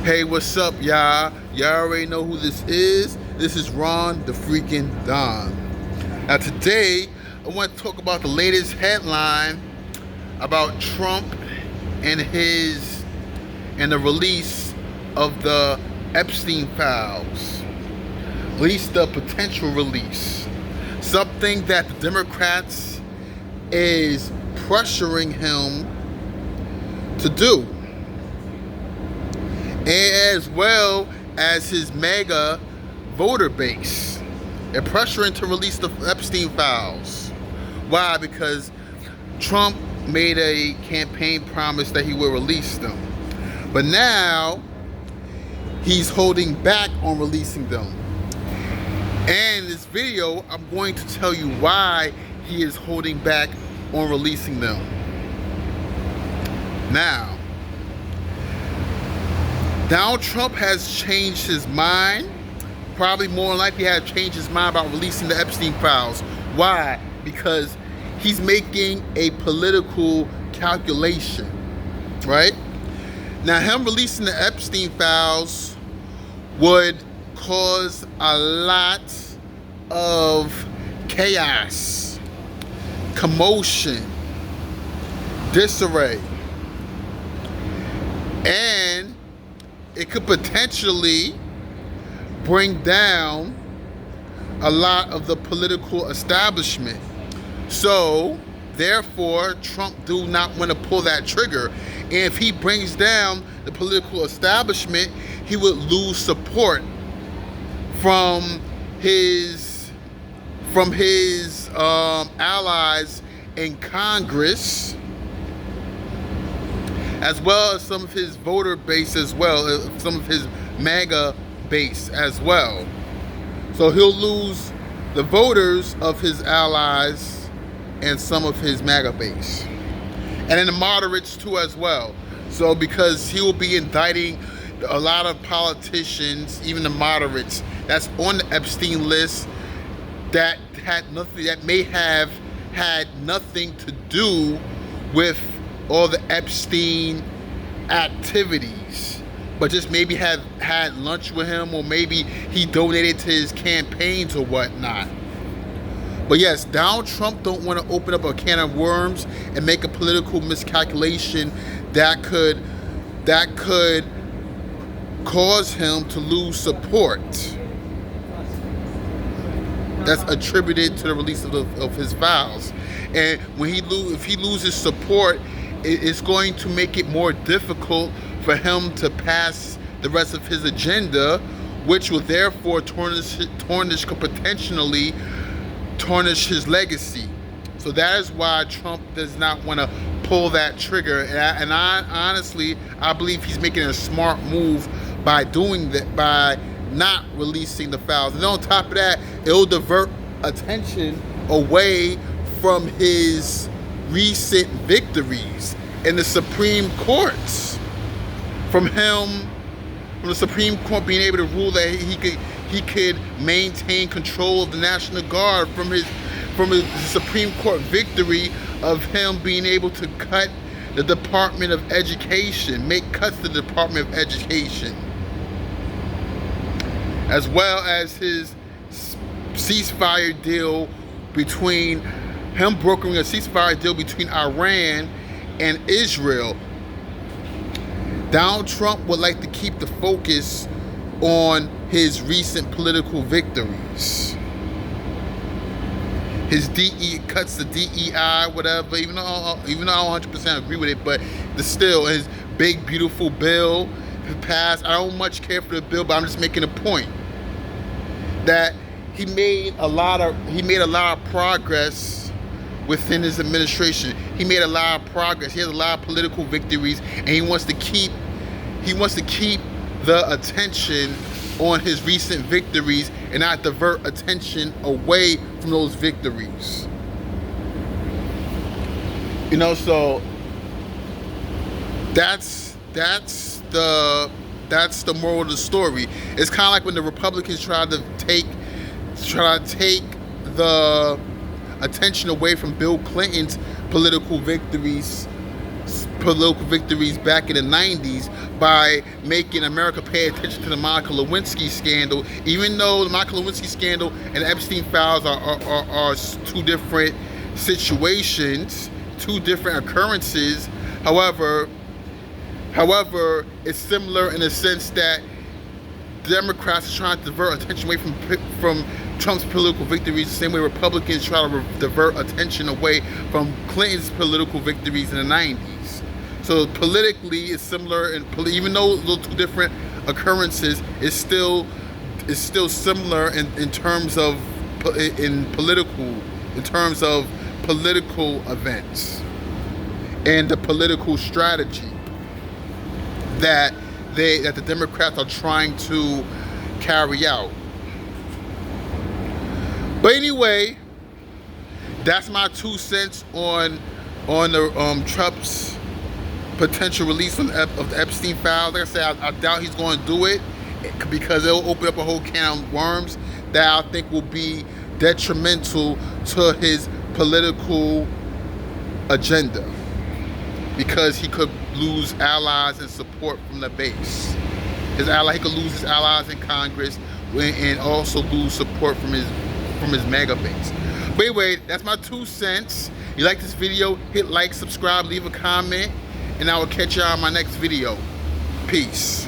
Hey, what's up, y'all? Y'all already know who this is. This is Ron the freaking Don. Now today, I want to talk about the latest headline about Trump and the release of the Epstein files. At least the potential release. Something that the Democrats is pressuring him to do. As well as his Maga voter base. They're pressuring to release the Epstein files. Why? Because Trump made a campaign promise that he will release them. But now, he's holding back on releasing them. And in this video, I'm going to tell you why he is holding back on releasing them. Now, Donald Trump has changed his mind. Probably more than likely had changed his mind about releasing the Epstein files. Why? Because he's making a political calculation, right? Now, him releasing the Epstein files would cause a lot of chaos, commotion, disarray, and it could potentially bring down a lot of the political establishment. So, therefore, Trump do not want to pull that trigger. And if he brings down the political establishment, he would lose support from his allies in Congress, as well as some of his voter base as well, some of his Maga base as well. So he'll lose the voters of his allies and some of his Maga base. And then the moderates too as well. So because he will be indicting a lot of politicians, even the moderates, that's on the Epstein list that may have had nothing to do with all the Epstein activities, but just maybe have had lunch with him, or maybe he donated to his campaigns or whatnot. But yes, Donald Trump don't want to open up a can of worms and make a political miscalculation that could cause him to lose support. That's attributed to the release of his files. And when if he loses support, it's going to make it more difficult for him to pass the rest of his agenda, which will therefore could potentially tarnish his legacy. So that is why Trump does not want to pull that trigger. And I honestly, I believe he's making a smart move by doing that, by not releasing the files. And on top of that, it'll divert attention away from his recent victories in the Supreme Courts, from the Supreme Court being able to rule that he could maintain control of the National Guard, from his Supreme Court victory of him being able to cut the Department of Education, make cuts to the Department of Education, as well as his ceasefire deal between him brokering a ceasefire deal between Iran and Israel. Donald Trump would like to keep the focus on his recent political victories. His cuts to DEI, whatever, even though I don't 100% agree with it, but still, his big, beautiful bill passed. I don't much care for the bill, but I'm just making a point that he made a lot of progress within his administration. He made a lot of progress. He has a lot of political victories, and he wants to keep the attention on his recent victories and not divert attention away from those victories. You know, so that's the moral of the story. It's kind of like when the Republicans try to take the attention away from Bill Clinton's political victories political victories back in the 90s by making America pay attention to the Monica Lewinsky scandal, even though the Monica Lewinsky scandal and the Epstein files are two different situations, two different occurrences. However, it's similar in the sense that Democrats are trying to divert attention away from Trump's political victories, the same way Republicans try to divert attention away from Clinton's political victories in the 90s. So politically, it's similar, and even though those two different occurrences, it's still similar in terms of political events and the political strategy that the Democrats are trying to carry out. But anyway, that's my 2 cents on the Trump's potential release of the Epstein files. Like I said, I doubt he's going to do it because it'll open up a whole can of worms that I think will be detrimental to his political agenda, because he could lose allies and support from the base. He could lose his allies in Congress and also lose support from his Maga base. But anyway, that's my 2 cents. You like this video, hit like, subscribe, leave a comment, and I will catch you on my next video. Peace.